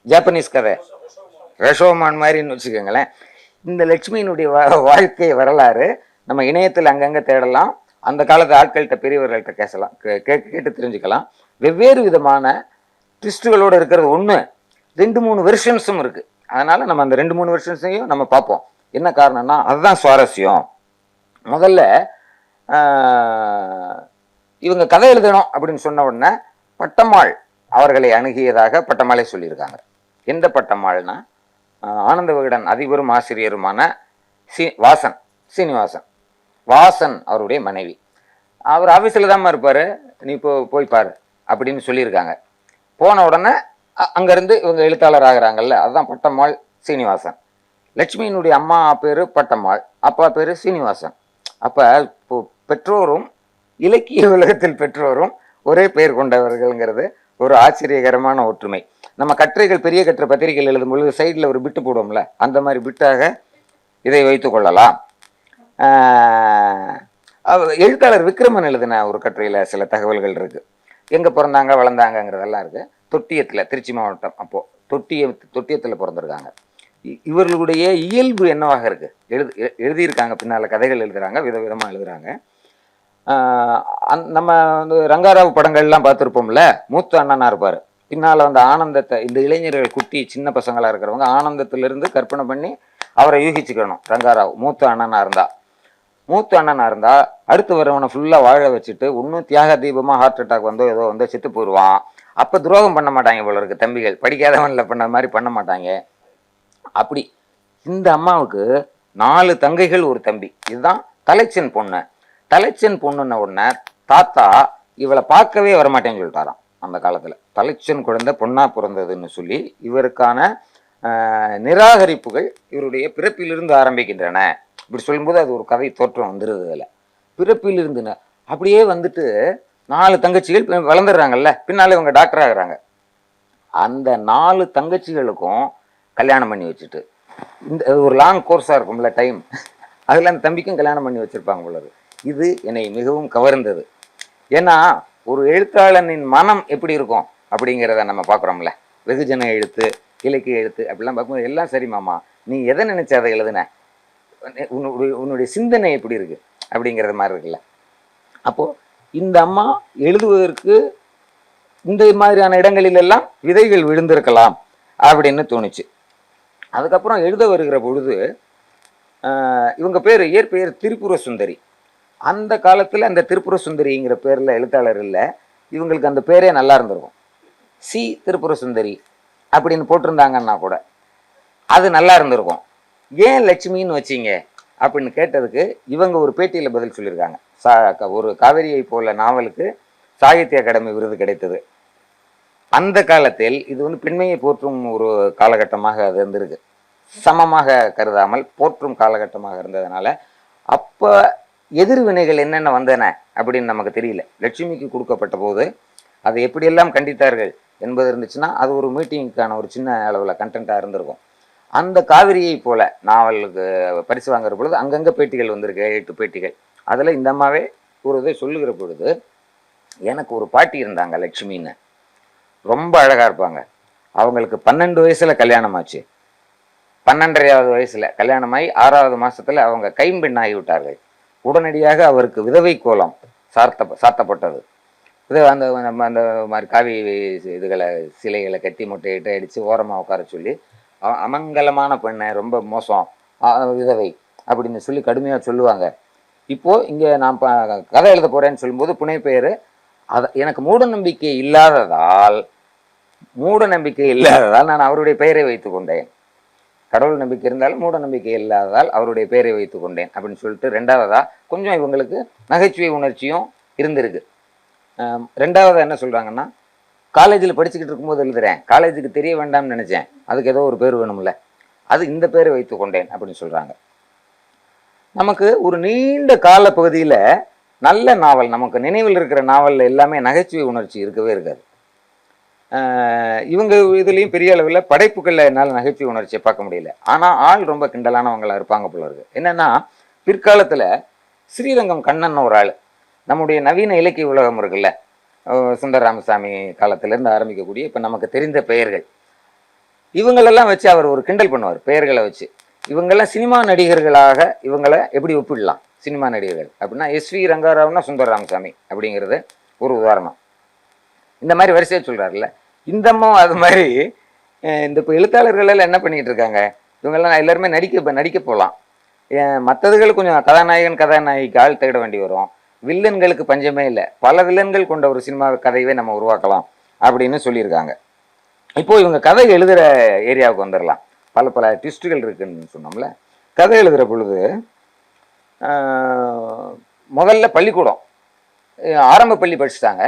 ஜாப்பனீஸ் கதை ரஷோமான் மாதிரின்னு வச்சுக்கோங்களேன். இந்த லட்சுமியினுடைய வாழ்க்கை வரலாறு நம்ம இணையத்தில் அங்கங்க தேடலாம். அந்த காலத்து ஆட்கள்கிட்ட பெரியவர்கள்ட்ட பேசலாம், கேட்டு தெரிஞ்சுக்கலாம். வெவ்வேறு விதமான ட்விஸ்டுகளோடு இருக்கிறது ஒன்று, 2-3 வெர்ஷன்ஸும் இருக்கு. அதனால நம்ம அந்த 2-3 வெர்ஷன்ஸையும் நம்ம பார்ப்போம். என்ன காரணம்னா அதுதான் சுவாரஸ்யம். முதல்ல இவங்க கதை எழுதணும் அப்படின்னு சொன்ன உடனே பட்டம்மாள் அவர்களை அணுகியதாக பட்டம்மாளே சொல்லியிருக்காங்க. எந்த பட்டம்மாள்னா ஆனந்த விகடன் அதிபரும் ஆசிரியருமான சீனிவாசன் வாசன் அவருடைய மனைவி. அவர் ஆஃபீஸில் தான் இருப்பார், நீ போய் பாரு அப்படின்னு சொல்லியிருக்காங்க. போன உடனே அங்கேருந்து இவங்க எழுத்தாளர் ஆகிறாங்கல்ல, அதுதான் பட்டம்மாள் சீனிவாசன். லட்சுமியினுடைய அம்மா பேர் பட்டம்மாள், அப்பா பேர் சீனிவாசன். அப்போ பெற்றோரும் இலக்கிய உலகத்தில் பெற்றோரும் ஒரே பெயர் கொண்டவர்கள்ங்கிறது ஒரு ஆச்சரியகரமான ஒற்றுமை. நம்ம கட்டுரைகள் பெரிய கட்டுரை பத்திரிகைகள் எழுதும் பொழுது சைடில் ஒரு பிட்டு போடுவோம்ல, அந்த மாதிரி பிட்டாக இதை வைத்து கொள்ளலாம். எழுத்தாளர் விக்ரமன் எழுதின ஒரு கட்டுரையில் சில தகவல்கள் இருக்கு. எங்கே பிறந்தாங்க வளர்ந்தாங்கங்கிறதெல்லாம் இருக்கு. தொட்டியத்தில், திருச்சி மாவட்டம், அப்போ தொட்டியத்தில் பிறந்திருக்காங்க. இவர்களுடைய இயல்பு என்னவாக இருக்கு எழுதியிருக்காங்க. பின்னால கதைகள் எழுதுறாங்க, விதவிதமாக எழுதுறாங்க. நம்ம வந்து ரங்காராவ் படங்கள்லாம் பார்த்துருப்போம்ல, மூத்த அண்ணனா இருப்பார். பின்னால் வந்து ஆனந்தத்தை, இந்த இளைஞர்கள் குட்டி சின்ன பசங்களாக இருக்கிறவங்க ஆனந்தத்திலிருந்து கற்பனை பண்ணி அவரை யூகிச்சுக்கணும். ரங்காராவ் மூத்த அண்ணனா இருந்தா அடுத்து வரவனை ஃபுல்லாக வாழ வச்சுட்டு இன்னும் தியாக தீபமாக ஹார்ட் அட்டாக் வந்தோ ஏதோ வந்து செத்து போயிடுவான். அப்போ துரோகம் பண்ண மாட்டாங்க போல இருக்கு தம்பிகள், படிக்காதவன்ல பண்ண மாதிரி பண்ண மாட்டாங்க. அப்படி இந்த அம்மாவுக்கு 4 தங்கைகள் ஒரு தம்பி. இதுதான் தலைச்சன் பொண்ணுன்ன உடனே தாத்தா இவளை பார்க்கவே வரமாட்டேன்னு சொல்லிட்டாராம். அந்த காலத்துல தலைச்சன் குழந்தை பொண்ணா பிறந்ததுன்னு சொல்லி இவருக்கான நிராகரிப்புகள் இவருடைய பிறப்பிலிருந்து ஆரம்பிக்கின்றன. இப்படி சொல்லும்போது அது ஒரு கதை தோற்றம் வந்துருது. அதில் பிறப்பிலிருந்து அப்படியே வந்துட்டு 4 தங்கச்சிகள் வளர்ந்துடுறாங்கல்ல, பின்னாலே இவங்க டாக்டர் ஆகுறாங்க. அந்த 4 தங்கச்சிகளுக்கும் கல்யாணம் பண்ணி வச்சுட்டு, இந்த ஒரு லாங் கோர்ஸாக இருக்கும்ல டைம், அதில் அந்த தம்பிக்கும் கல்யாணம் பண்ணி வச்சுருப்பாங்க போல. இது என்னை மிகவும் கவர்ந்தது. ஏன்னா ஒரு எழுத்தாளனின் மனம் எப்படி இருக்கும் அப்படிங்கிறத நம்ம பார்க்குறோம்ல. வெகுஜன எழுத்து, இலக்கிய எழுத்து அப்படிலாம் பார்க்கும்போது எல்லாம் சரி மாமா, நீ எதை நினைச்ச அதை எழுதுன, உன்னுடைய சிந்தனை எப்படி இருக்கு அப்படிங்கிறது மாதிரி இருக்குல்ல. அப்போது இந்த அம்மா எழுதுவதற்கு இந்த மாதிரியான இடங்களிலெல்லாம் விதைகள் விழுந்திருக்கலாம் அப்படின்னு தோணுச்சு. அதுக்கப்புறம் எழுத வருகிற பொழுது இவங்க பேர் இயற்பெயர் திரிபுர சுந்தரி. அந்த காலத்தில் அந்த திரிபுர சுந்தரிங்கிற பேரில் எழுத்தாளர் இல்லை, இவங்களுக்கு அந்த பேரே நல்லா இருந்திருக்கும். திரிபுர சுந்தரி அப்படின்னு போட்டிருந்தாங்கன்னா கூட அது நல்லா இருந்திருக்கும். ஏன் லட்சுமின்னு வச்சிங்க அப்படின்னு கேட்டதுக்கு இவங்க ஒரு பேட்டியில் பதில் சொல்லியிருக்காங்க. ஒரு காவிரியை போல நாவலுக்கு சாகித்ய அகாடமி விருது கிடைத்தது. அந்த காலத்தில் இது வந்து பெண்மையை போற்றும் ஒரு காலகட்டமாக அது இருந்திருக்கு. சமமாக கருதாமல் போற்றும் காலகட்டமாக இருந்ததுனால அப்போ எதிர்வினைகள் என்னென்ன வந்தன அப்படின்னு நமக்கு தெரியல. லட்சுமிக்கு கொடுக்கப்பட்ட போது அதை எப்படியெல்லாம் கண்டித்தார்கள் என்பது இருந்துச்சுன்னா அது ஒரு மீட்டிங்க்கான ஒரு சின்ன அளவில் கண்டென்ட்டாக இருந்திருக்கும். அந்த காவிரியை போல நாவலுக்கு பரிசு வாங்குற பொழுது அங்கங்கே பேட்டிகள் வந்திருக்கு, 8 பேட்டிகள். அதில் இந்த அம்மாவே ஒரு இதை சொல்லுகிற பொழுது, எனக்கு ஒரு பாட்டி இருந்தாங்க லட்சுமின்னு, ரொம்ப அழகாக இருப்பாங்க. அவங்களுக்கு 12 வயசுல கல்யாணம் ஆச்சு. 12.5 வயசுல கல்யாணமாகி 6வது மாசத்துல அவங்க கைம்பெண் ஆகிவிட்டார்கள். உடனடியாக அவருக்கு விதவை கோலம் சாத்தப்பட்டது. இது அந்த நம்ம அந்த மாதிரி காவி இதுகளை சிலைகளை கட்டி முட்டையிட்டு அடித்து ஓரமாக உட்கார சொல்லி, அமங்கலமான பெண்ணை, ரொம்ப மோசம் விதவை அப்படின்னு சொல்லி கடுமையாக சொல்லுவாங்க. இப்போது இங்கே நான் கதை எழுத போகிறேன்னு சொல்லும்போது புனை பெயர் எனக்கு மூட நம்பிக்கை இல்லாததால் நான் அவருடைய பெயரை வைத்து கொண்டேன். கடவுள் நம்பிக்கை இருந்தாலும் மூட நம்பிக்கை இல்லாததால் அவருடைய பெயரை வைத்து கொண்டேன் அப்படின்னு சொல்லிட்டு. ரெண்டாவதா கொஞ்சம் இவங்களுக்கு நகைச்சுவை உணர்ச்சியும் இருந்திருக்கு. ரெண்டாவதா என்ன சொல்றாங்கன்னா, காலேஜில் படிச்சுக்கிட்டு இருக்கும்போது எழுதுறேன், காலேஜுக்கு தெரிய வேண்டாம்னு நினைச்சேன், அதுக்கு ஏதோ ஒரு பேர் வேணும்ல, அது இந்த பேரை வைத்து கொண்டேன் அப்படின்னு சொல்றாங்க. நமக்கு ஒரு நீண்ட கால பகுதியில் நல்ல நாவல், நமக்கு நினைவில் இருக்கிற நாவலில் எல்லாமே நகைச்சுவை உணர்ச்சி இருக்கவே இருக்காது. இவங்க இதுலேயும் பெரிய அளவில் படைப்புகளில் என்னால் நகைச்சுவை உணர்ச்சியை பார்க்க முடியல. ஆனால் ஆள் ரொம்ப கிண்டலானவங்களா இருப்பாங்க போல இருக்கு. என்னன்னா, பிற்காலத்தில் ஸ்ரீரங்கம் கண்ணன் ஒரு ஆள், நம்முடைய நவீன இலக்கிய உலகம் இருக்குல்ல, சுந்தர ராமசாமி காலத்திலேருந்து ஆரம்பிக்கக்கூடிய இப்போ நமக்கு தெரிந்த பெயர்கள், இவங்களெல்லாம் வச்சு அவர் ஒரு கிண்டல் பண்ணுவார் பெயர்களை வச்சு. இவங்கெல்லாம் சினிமா நடிகர்களாக இவங்களை எப்படி ஒப்பிடலாம்? சினிமா நடிகர்கள் அப்படின்னா எஸ்வி ரங்காராவ்னா சுந்தர ராமசாமி அப்படிங்கிறது ஒரு உதாரணம். இந்த மாதிரி வரிசையாக சொல்கிறாருல்ல, இந்தம்மா அது மாதிரி. இந்த இப்போ எழுத்தாளர்கள் எல்லாம் என்ன பண்ணிகிட்டு இருக்காங்க, இவங்கெல்லாம் எல்லாருமே நடிக்க போகலாம். மற்றதுகள் கொஞ்சம் கதாநாயகன் கதாநாயகிக்கு ஆள் தேட வேண்டி வரும். வில்லன்களுக்கு பஞ்சமே இல்லை, பல வில்லன்கள் கொண்ட ஒரு சினிமா கதையவே நம்ம உருவாக்கலாம் அப்படின்னு சொல்லியிருக்காங்க. இப்போது இவங்க கதை எழுதுகிற ஏரியாவுக்கு வந்துடலாம். பல ட்விஸ்ட்டுகள் இருக்குன்னு சொன்னோம்ல. கதை எழுதுகிற பொழுது முதல்ல பள்ளிக்கூடம், ஆரம்ப பள்ளி படிச்சுட்டாங்க.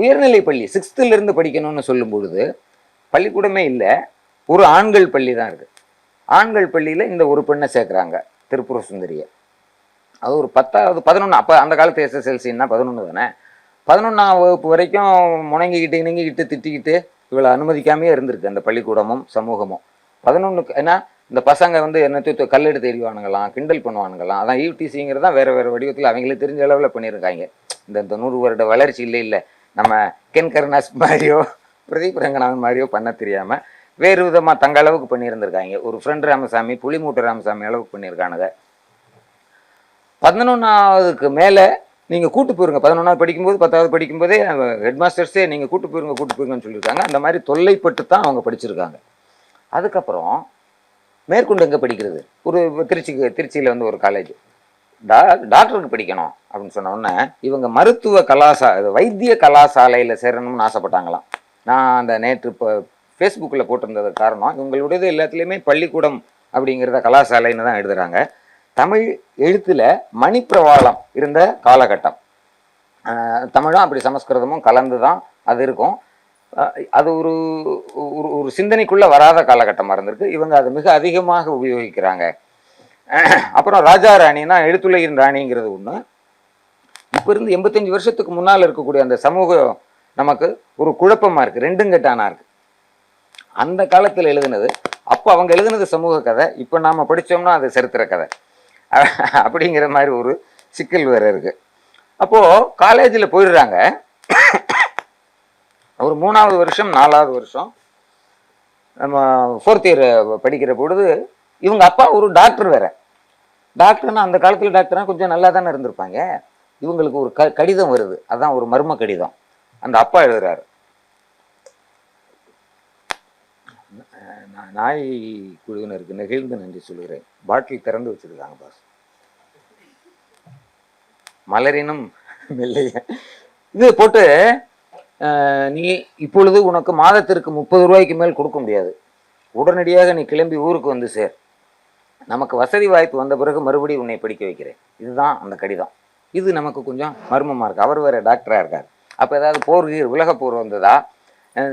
உயர்நிலை பள்ளி 6th படிக்கணும்னு சொல்லும் பொழுது பள்ளிக்கூடமே இல்லை, ஒரு ஆண்கள் பள்ளி தான் இருக்குது. ஆண்கள் பள்ளியில் இந்த ஒரு பெண்ணை சேர்க்குறாங்க, திருப்புர சுந்தரியை. அது ஒரு 10வது 11, அப்போ அந்த காலத்து SSLCன்னா 11 தானே. 11ஆம் வகுப்பு வரைக்கும் முணங்கிக்கிட்டு இணங்கிக்கிட்டு திட்டிக்கிட்டு இவளை அனுமதிக்காமே இருந்திருக்கு அந்த பள்ளிக்கூடமும் சமூகமும். 11க்கு ஏன்னா இந்த பசங்க வந்து என்ன கல்லெடுத்து எறிவானுங்களாம், கிண்டல் பண்ணுவானுங்களாம். அதான் ஈவ்டிசிங்கிறது தான் வேறு வடிவத்தில் அவங்களுக்கு தெரிஞ்ச அளவில் பண்ணியிருக்காங்க. இந்த 100 வருட வளர்ச்சி இல்லை நம்ம கென் கருணாஸ் மாதிரியோ பிரதீப் ரங்கநாதன் மாதிரியோ பண்ண தெரியாமல் வேறு விதமாக தங்க அளவுக்கு பண்ணியிருந்திருக்காங்க. ஒரு ஃப்ரெண்ட் ராமசாமி, புலிமூட்டை ராமசாமி அளவுக்கு பண்ணியிருக்கானுங்க. 11ஆவதுக்கு மேலே நீங்கள் கூட்டு போயிருங்க. 11ஆவது படிக்கும்போது 10வது படிக்கும்போதே ஹெட் மாஸ்டர்ஸே நீங்கள் கூட்டு போயிருங்கன்னு சொல்லியிருக்காங்க. அந்த மாதிரி தொல்லைப்பட்டு தான் அவங்க படிச்சிருக்காங்க. அதுக்கப்புறம் மேற்கொண்டு எங்கே படிக்கிறது? ஒரு திருச்சியில் வந்து ஒரு காலேஜ், டாக்டருக்கு படிக்கணும் அப்படின்னு சொன்ன உடனே இவங்க மருத்துவ வைத்திய கலாசாலையில் சேரணும்னு ஆசைப்பட்டாங்களாம். நான் அந்த நேற்று இப்போ ஃபேஸ்புக்கில் போட்டிருந்தது காரணம், இவங்களுடையது எல்லாத்துலேயுமே பள்ளிக்கூடம் அப்படிங்கிறத கலாசாலைன்னு தான் எழுதுகிறாங்க. தமிழ் எழுத்தில் மணிப்பிரவாளம் இருந்த காலகட்டம். தமிழும் அப்படி சமஸ்கிருதமும் கலந்து தான் அது இருக்கும். அது ஒரு ஒரு சிந்தனைக்குள்ளே வராத காலகட்டமாக இருந்திருக்கு. இவங்க அதை மிக அதிகமாக உபயோகிக்கிறாங்க. அப்புறம் ராஜா ராணின்னா எழுத்துலகின் ராணிங்கிறது ஒன்று. இப்போ இருந்து 85 வருஷத்துக்கு முன்னால் இருக்கக்கூடிய அந்த சமூகம் நமக்கு ஒரு குழப்பமாக இருக்குது, ரெண்டும் கெட்டானா இருக்குது. அந்த காலத்தில் எழுதுனது, அப்போ அவங்க எழுதுனது சமூக கதை, இப்போ நாம் படித்தோம்னா அது சரித்திர கதை அப்படிங்கிற மாதிரி ஒரு சிக்கல் வேறு இருக்குது. அப்போது காலேஜில் போயிடுறாங்க. ஒரு 3வது வருஷம் 4வது வருஷம் நம்ம 4th இயர் படிக்கிற பொழுது இவங்க அப்பா ஒரு டாக்டர் வேற. டாக்டர்னா அந்த காலத்தில் டாக்டர்னா கொஞ்சம் நல்லா தானே இருந்திருப்பாங்க. இவங்களுக்கு ஒரு கடிதம் வருது, அதுதான் ஒரு மர்ம கடிதம். அந்த அப்பா எழுதுறாரு, நாய் குழுவினருக்கு நெகிழ்ந்து நன்றி சொல்கிறேன், பாட்டில் திறந்து வச்சிருக்காங்க பாஸ், மலரினும் மெல்லைய இது போட்டு, நீ இப்பொழுது உனக்கு மாதத்திற்கு 30 ரூபாய்க்கு மேல் கொடுக்க முடியாது, உடனடியாக நீ கிளம்பி ஊருக்கு வந்து சேர், நமக்கு வசதி வாய்ப்பு வந்த பிறகு மறுபடியும் உன்னை படிக்க வைக்கிறேன். இதுதான் அந்த கடிதம். இது நமக்கு கொஞ்சம் மர்மமாக இருக்குது. அவர் வேறு டாக்டராக இருக்கார். அப்போ ஏதாவது உலக போர் வந்ததா,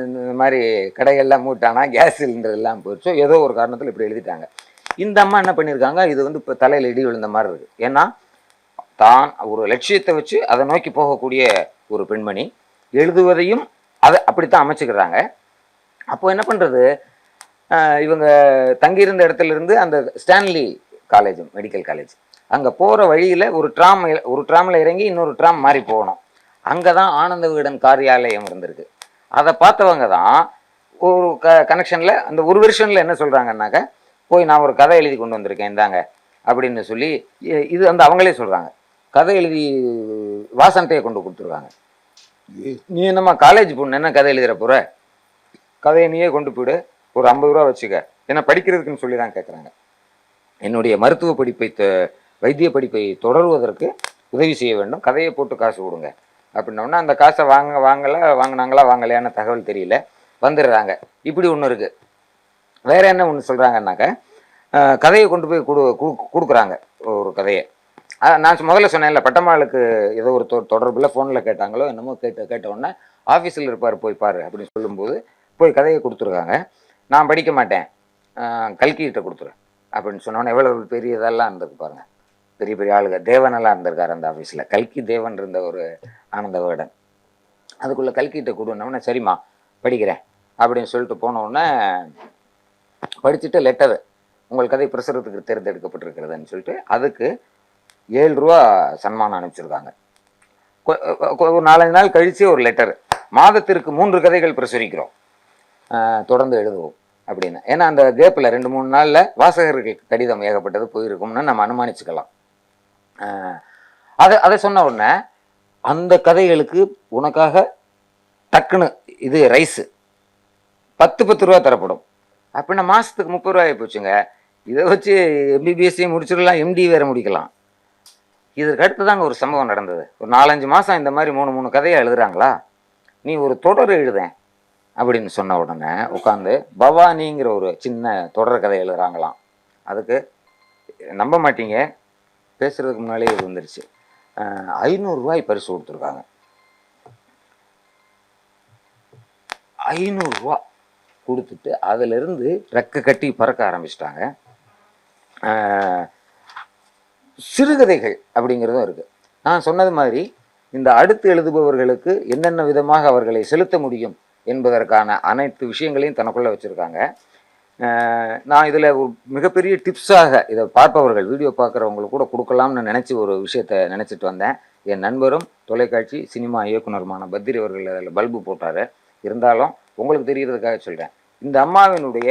இந்த மாதிரி கடைகள்லாம் மூட்டானா, கேஸ் சிலிண்டர் எல்லாம் போயிடுச்சோ, ஏதோ ஒரு காரணத்தில் இப்படி எழுதிட்டாங்க. இந்த அம்மா என்ன பண்ணியிருக்காங்க, இது வந்து இப்போ தலையில் இடி விழுந்த மாதிரி இருக்குது. ஏன்னா தான் ஒரு லட்சியத்தை வச்சு அதை நோக்கி போகக்கூடிய ஒரு பெண்மணி எழுதுவதையும் அதை அப்படித்தான் அமைச்சுக்கிறாங்க. அப்போ என்ன பண்ணுறது, இவங்க தங்கியிருந்த இடத்துல இருந்து அந்த ஸ்டான்லி காலேஜ், மெடிக்கல் காலேஜ், அங்கே போகிற வழியில் ஒரு ட்ராமில் இறங்கி இன்னொரு ட்ராம் மாறி போகணும். அங்கே தான் ஆனந்த விகடன் காரியாலயம் இருந்திருக்கு. அதை பார்த்தவங்க தான் ஒரு கனெக்ஷனில் அந்த ஒரு வெர்ஷனில் என்ன சொல்கிறாங்கன்னாக்க, போய் நான் ஒரு கதை எழுதி கொண்டு வந்திருக்கேன் இந்தாங்க அப்படின்னு சொல்லி, இது வந்து அவங்களே சொல்கிறாங்க, கதை எழுதி வாசன்ட்டையை கொண்டு கொடுத்துருக்காங்க. நீ என்னம்மா காலேஜ் பொண்ணு, என்ன கதை எழுதுகிற போகிற, கதையை நீயே கொண்டு போய்டு, ஒரு 50 ரூபா வச்சுக்க, ஏன்னா படிக்கிறதுக்குன்னு சொல்லி தான் கேட்குறாங்க. என்னுடைய மருத்துவ படிப்பை வைத்திய படிப்பை தொடருவதற்கு உதவி செய்ய வேண்டும், கதையை போட்டு காசு கொடுங்க அப்படின்னோடனே அந்த காசை வாங்கினாங்களா வாங்கலையான தகவல் தெரியல, வந்துடுறாங்க. இப்படி ஒன்று இருக்குது. வேற என்ன ஒன்று சொல்கிறாங்கன்னாக்க கதையை கொண்டு போய் கொடுக்குறாங்க ஒரு கதையை. நான் முதல்ல சொன்னேன்ல, பட்டம்மாளுக்கு ஏதோ ஒரு தொடர்பில் ஃபோனில் கேட்டாங்களோ என்னமோ கேட்ட உடனே ஆஃபீஸில் இருப்பார் போய் பாரு அப்படின்னு சொல்லும்போது போய் கதையை கொடுத்துருக்காங்க. நான் படிக்க மாட்டேன், கல்கிட்ட கொடுத்துருவேன் அப்படின்னு சொன்னோன்னே எவ்வளோ பெரிய இதெல்லாம் இருந்திருக்கு பாருங்கள். பெரிய பெரிய ஆளுங்க தேவனெல்லாம் இருந்திருக்காரு அந்த ஆஃபீஸில். கல்கி தேவன் இருந்த ஒரு ஆனந்த விகடன். அதுக்குள்ளே கல்கிட்ட கொடுன்னோடனே சரிம்மா படிக்கிறேன் அப்படின்னு சொல்லிட்டு போனோடனே படிச்சுட்டு லெட்டரு, உங்கள் கதை பிரசுரத்துக்கு தேர்ந்தெடுக்கப்பட்டிருக்கிறதுன்னு சொல்லிட்டு அதுக்கு 7 ரூபா சன்மானம் அனுப்பிச்சிருக்காங்க. ஒரு 4-5 நாள் கழித்து ஒரு லெட்டர், மாதத்திற்கு 3 கதைகள் பிரசுரிக்கிறோம், தொடர்ந்து எழுதுவோம் அப்படின்னு. ஏன்னா அந்த கேப்பில் 2-3 நாளில் வாசகர்களுக்கு கடிதம் ஏகப்பட்டது போயிருக்கும்னு நம்ம அனுமானிச்சுக்கலாம். அதை சொன்ன உடனே அந்த கதைகளுக்கு உனக்காக டக்குன்னு இது ரைஸு 10 ரூபா தரப்படும் அப்படின்னா மாதத்துக்கு 30 ரூபாய் போச்சுங்க. இதை வச்சு எம்பிபிஎஸ்சி முடிச்சிடலாம், எம்டி வேறு முடிக்கலாம். இதற்கு அடுத்து தாங்க ஒரு சம்பவம் நடந்தது. ஒரு 4-5 மாதம் இந்த மாதிரி 3 கதையை எழுதுறாங்களா, நீ ஒரு தொடர் எழுதேன் அப்படின்னு சொன்ன உடனே உட்காந்து பவானிங்கிற ஒரு சின்ன தொடர் கதை எழுதுறாங்களாம். அதுக்கு நம்ப மாட்டீங்க, பேசுறதுக்கு முன்னாலே இது வந்துருச்சு, 500 ரூபாய் பரிசு கொடுத்துருக்காங்க. 500 ரூபா கொடுத்துட்டு அதிலிருந்து ரெக்க கட்டி பறக்க ஆரம்பிச்சிட்டாங்க. சிறுகதைகள் அப்படிங்கிறதும் இருக்குது. நான் சொன்னது மாதிரி இந்த அடுத்து எழுதுபவர்களுக்கு என்னென்ன விதமாக அவர்களை செலுத்த முடியும் என்பதற்கான அனைத்து விஷயங்களையும் தனக்குள்ளே வச்சுருக்காங்க. நான் இதில் ஒரு மிகப்பெரிய டிப்ஸாக இதை பார்ப்பவர்கள், வீடியோ பார்க்குறவங்களுக்கு கூட கொடுக்கலாம்னு நினச்சி ஒரு விஷயத்தை நினச்சிட்டு வந்தேன். என் நண்பரும் தொலைக்காட்சி சினிமா இயக்குனருமான பத்ரி அவர்கள் அதில் பல்பு போட்டார். இருந்தாலும் உங்களுக்கு தெரியறதுக்காக சொல்கிறேன், இந்த அம்மாவினுடைய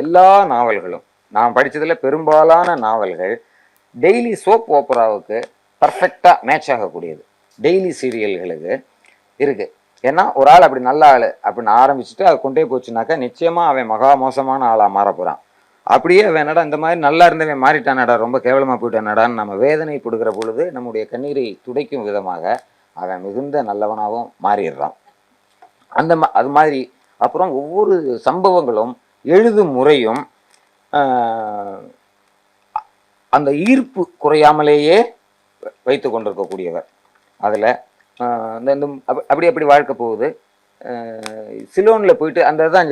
எல்லா நாவல்களும், நான் படித்ததில் பெரும்பாலான நாவல்கள் டெய்லி சோப் ஓப்பராவுக்கு பர்ஃபெக்டாக மேட்ச் ஆகக்கூடியது, டெய்லி சீரியல்களுக்கு இருக்குது. ஏன்னா ஒரு ஆள் அப்படி நல்ல ஆள் அப்படின்னு ஆரம்பிச்சுட்டு அதை கொண்டே போச்சுனாக்கா நிச்சயமாக அவன் மகா மோசமான ஆளாக மாற போகிறான். அப்படியே அவன் என்னடா இந்த மாதிரி நல்லா இருந்தவன் மாறிட்டானடா, ரொம்ப கேவலமாக போயிட்டானடான்னு நம்ம வேதனைப்படுகிற பொழுது நம்முடைய கண்ணீரை துடைக்கும் விதமாக அவன் மிகுந்த நல்லவனாகவும் மாறிடுறான். அது மாதிரி அப்புறம் ஒவ்வொரு சம்பவங்களும் எழுதும் முறையும் அந்த ஈர்ப்பு குறையாமலேயே வைத்து கொண்டிருக்கக்கூடியவர். அதில் இந்த அப்படி வாழ்க்கை போகுது. சிலோனில் போயிட்டு அந்த தான்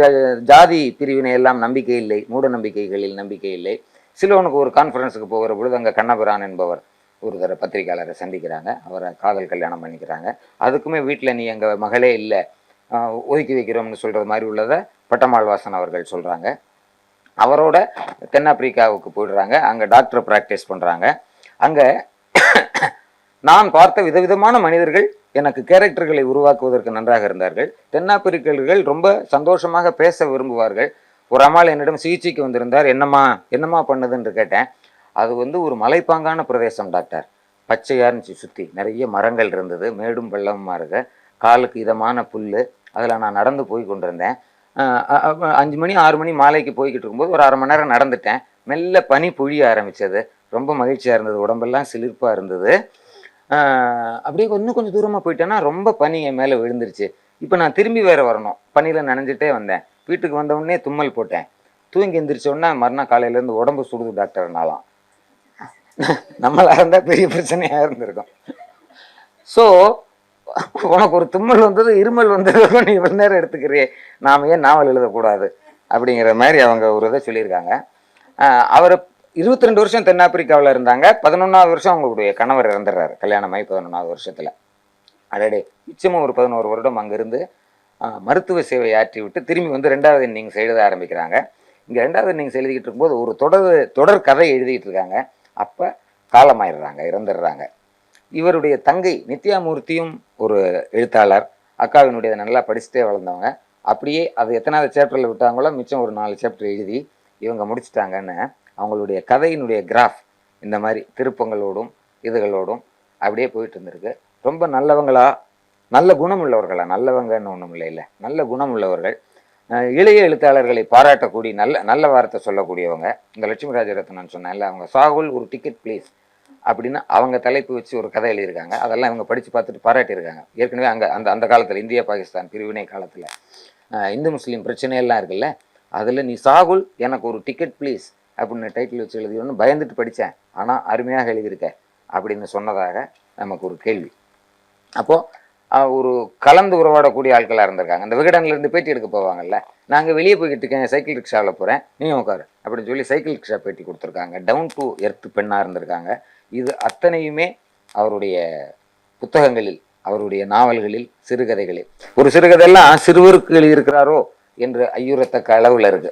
ஜாதி பிரிவினை எல்லாம் நம்பிக்கை இல்லை, மூட நம்பிக்கைகளில் நம்பிக்கை இல்லை. சிலோனுக்கு ஒரு கான்ஃபரன்ஸுக்கு போகிற பொழுது அங்கே கண்ணபிரான் என்பவர் ஒரு தர பத்திரிகையாளரை சந்திக்கிறாங்க, அவரை காதல் கல்யாணம் பண்ணிக்கிறாங்க. அதுக்குமே வீட்டில் நீ எங்கள் மகளே இல்லை, ஒதுக்கி வைக்கிறோம்னு சொல்கிறது மாதிரி உள்ளதை பட்டமாள்வாசன் அவர்கள் சொல்கிறாங்க. அவரோட தென்னாப்பிரிக்காவுக்கு போயிடுறாங்க, அங்கே டாக்டர் ப்ராக்டிஸ் பண்ணுறாங்க. அங்கே நான் பார்த்த விதவிதமான மனிதர்கள் எனக்கு கேரக்டர்களை உருவாக்குவதற்கு நன்றாக இருந்தார்கள். தென்னாப்பிரிக்கர்கள் ரொம்ப சந்தோஷமாக பேச விரும்புவார்கள். ஒரு அம்மாள் என்னிடம் சிகிச்சைக்கு வந்திருந்தார், என்னம்மா பண்ணுதுன்னு கேட்டேன். அது ஒரு மலைப்பாங்கான பிரதேசம் டாக்டர், பச்சையாக இருந்துச்சு, சுற்றி நிறைய மரங்கள் இருந்தது, மேடும் பள்ளமுமா இருக்க, காலுக்கு இதமான புல், அதில் நான் நடந்து போய் கொண்டிருந்தேன். 5 மணி 6 மணி மாலைக்கு போய்கிட்டு இருக்கும்போது ஒரு 1/2 மணி நேரம் நடந்துட்டேன். மெல்ல பனி பொழிய ஆரம்பித்தது, ரொம்ப மகிழ்ச்சியாக இருந்தது, உடம்பெல்லாம் சிலிர்ப்பாக இருந்தது. அப்படியே இன்னும் கொஞ்சம் தூரமாக போயிட்டேன்னா ரொம்ப பனி என் மேலே விழுந்துருச்சு. இப்போ நான் திரும்பி வேறு வரணும், பனியில் நனைஞ்சிட்டே வந்தேன். வீட்டுக்கு வந்தவுடனே தும்மல் போட்டேன். தூங்கி எந்திரிச்சோடனே மறுநாள் காலையிலேருந்து உடம்பு சுடுது டாக்டர்னாலாம். நம்மளாக இருந்தால் பெரிய பிரச்சனையாக இருந்திருக்கும். ஸோ உனக்கு ஒரு தும்மல் வந்தது, இருமல் வந்தது, நீ இவ்வளோ நேரம் எடுத்துக்கிறியே, நாம் ஏன் நாவல் எழுதக்கூடாது அப்படிங்கிற மாதிரி அவங்க ஒரு இதை சொல்லியிருக்காங்க. அவர் 22 வருஷம் தென்னாப்பிரிக்காவில் இருந்தாங்க. 11ஆவது வருஷம் அவங்களுடைய கணவர் இறந்துடுறாரு, கல்யாணமாகி 11ஆவது வருஷத்தில். அடடே, நிச்சயமாக ஒரு 11 வருடம் அங்கேருந்து மருத்துவ சேவை ஆற்றி விட்டு திரும்பி 2வது இன்னிங்ஸ் எழுத ஆரம்பிக்கிறாங்க. இங்கே 2வது இன்னிங்ஸ் எழுதிக்கிட்டு இருக்கும்போது ஒரு தொடர் கதை எழுதிக்கிட்டு இருக்காங்க. அப்போ காலமாயிடுறாங்க, இறந்துடுறாங்க. இவருடைய தங்கை நித்யாமூர்த்தியும் ஒரு எழுத்தாளர், அக்காவினுடைய நல்லா படிச்சுட்டே வளர்ந்தவங்க. அப்படியே அது எத்தனாவது சேப்டரில் விட்டாங்களோ மிச்சம் ஒரு 4 சேப்டர் எழுதி இவங்க முடிச்சுட்டாங்கன்னு அவங்களுடைய கதையினுடைய கிராஃப் இந்த மாதிரி திருப்பங்களோடும் இதுகளோடும் அப்படியே போயிட்டு இருந்திருக்கு. ரொம்ப நல்லவங்களா, நல்ல குணம் உள்ளவர்களா, நல்லவங்கன்னு ஒன்றும் இல்லை, நல்ல குணம் உள்ளவர்கள், இளைய எழுத்தாளர்களை பாராட்டக்கூடிய நல்ல வார்த்தை சொல்லக்கூடியவங்க. இந்த லட்சுமி ராஜரத்னன் சொன்னால அவங்க சாகுல் ஒரு டிக்கெட் ப்ளீஸ் அப்படின்னு அவங்க தலைப்பு வச்சு ஒரு கதை எழுதியிருக்காங்க. அதெல்லாம் இவங்க படித்து பார்த்துட்டு பாராட்டியிருக்காங்க. ஏற்கனவே அந்த காலத்தில் இந்தியா பாகிஸ்தான் பிரிவினை காலத்தில் இந்து முஸ்லீம் பிரச்சனையெல்லாம் இருக்குல்ல, அதில் நீ சாகுல் எனக்கு ஒரு டிக்கெட் ப்ளீஸ் அப்படின்னு டைட்டில் வச்சு எழுதியோன்னு பயந்துட்டு படித்தேன், ஆனால் அருமையாக எழுதியிருக்க அப்படின்னு சொன்னதாக நமக்கு ஒரு கேள்வி. அப்போது ஒரு கலந்து உறவாடக்கூடிய ஆட்களாக இருந்திருக்காங்க. அந்த விகடன்லேருந்து பேட்டி எடுக்க போவாங்கல்ல, நாங்கள் வெளியே போய்கிட்டு இருக்கேன், சைக்கிள் ரிக்ஷாவில் போகிறேன், நீ உட்காரு அப்படின்னு சொல்லி சைக்கிள் ரிக்ஷா பேட்டி கொடுத்துருக்காங்க. டவுன் டு எர்த் பெண்ணாக இருந்திருக்காங்க. இது அத்தனையுமே அவருடைய புத்தகங்களில், அவருடைய நாவல்களில், சிறுகதைகளில். ஒரு சிறுகதையெல்லாம் சிறுவருக்கு எழுதியிருக்கிறாரோ என்று ஐயுறத்தக்க அளவில் இருக்கு.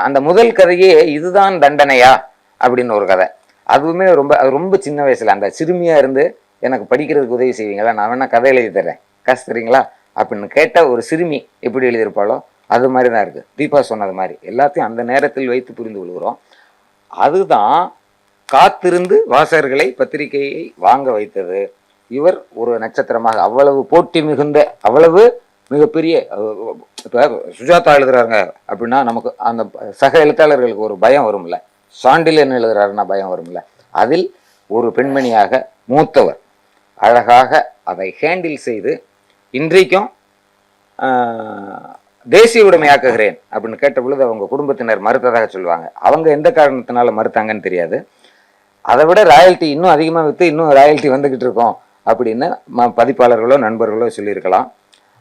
அந்த முதல் கதையே இதுதான் தண்டனையா அப்படின்னு ஒரு கதை. அதுவுமே அது ரொம்ப சின்ன வயசுல அந்த சிறுமியா இருந்து எனக்கு படிக்கிறதுக்கு உதவி செய்வீங்களா, நான் வேணா கதை எழுதி தர்றேன், காசு தரீங்களா அப்படின்னு கேட்ட ஒரு சிறுமி எப்படி எழுதியிருப்பாளோ அது மாதிரி தான் இருக்கு. தீபா சொன்னது மாதிரி எல்லாத்தையும் அந்த நேரத்தில் வைத்து புரிந்து கொள்கிறோம். அதுதான் காத்திருந்து வாசகர்களை பத்திரிகையை வாங்க வைத்தது. இவர் ஒரு நட்சத்திரமாக அவ்வளவு போட்டி மிகுந்த, அவ்வளவு மிகப்பெரிய, இப்போ சுஜாதா எழுதுறாங்க அப்படின்னா நமக்கு அந்த சக எழுத்தாளர்களுக்கு ஒரு பயம் வரும்ல, சாண்டில் எழுதுறாருன்னா பயம் வரும்ல. அதில் ஒரு பெண்மணியாக மூத்தவர் அழகாக அதை ஹேண்டில் செய்து இன்றைக்கும் தேசிய உடைமையாக்குகிறேன் அப்படின்னு கேட்ட பொழுது அவங்க குடும்பத்தினர் மறுத்ததாக சொல்லுவாங்க. அவங்க எந்த காரணத்தினால மறுத்தாங்கன்னு தெரியாது. அதை விட ராயல்ட்டி இன்னும் அதிகமாக விற்று இன்னும் ராயல்ட்டி வந்துக்கிட்டு இருக்கோம் அப்படின்னு பதிப்பாளர்களோ நண்பர்களோ சொல்லியிருக்கலாம்.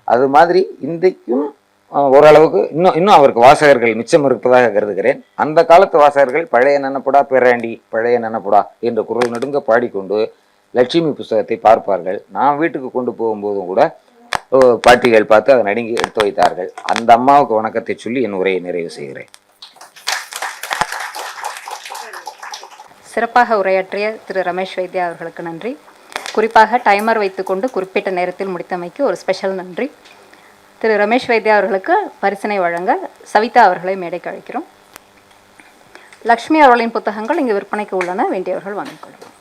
அது மாதிரி இன்றைக்கும் ஓரளவுக்கு இன்னும் அவருக்கு வாசகர்கள் மிச்சம் இருப்பதாக கருதுகிறேன். அந்த காலத்து வாசகர்கள் பழைய நன்னப்புடா பேராண்டி, பழைய நன்னப்புடா என்ற குரல் நடுங்க பாடிக்கொண்டு லட்சுமி புஸ்தகத்தை பார்ப்பார்கள். நான் வீட்டுக்கு கொண்டு போகும்போதும் கூட பாட்டிகள் பார்த்து அதை நடுங்கி எடுத்து வைத்தார்கள். அந்த அம்மாவுக்கு வணக்கத்தை சொல்லி என் உரையை நிறைவு செய்கிறேன். சிறப்பாக உரையாற்றிய திரு ரமேஷ் வைத்யா அவர்களுக்கு நன்றி. குறிப்பாக டைமர் வைத்துக்கொண்டு குறிப்பிட்ட நேரத்தில் முடித்தமைக்கு ஒரு ஸ்பெஷல் நன்றி. திரு ரமேஷ் வைத்யா அவர்களுக்கு பரிசினை வழங்க சவிதா அவர்களை மேடைக்கு அழைக்கிறோம். லக்ஷ்மி அவர்களின் புத்தகங்கள் இங்கு விற்பனைக்கு உள்ளன, வேண்டியவர்கள் வாங்கிக் கொள்ளலாம்.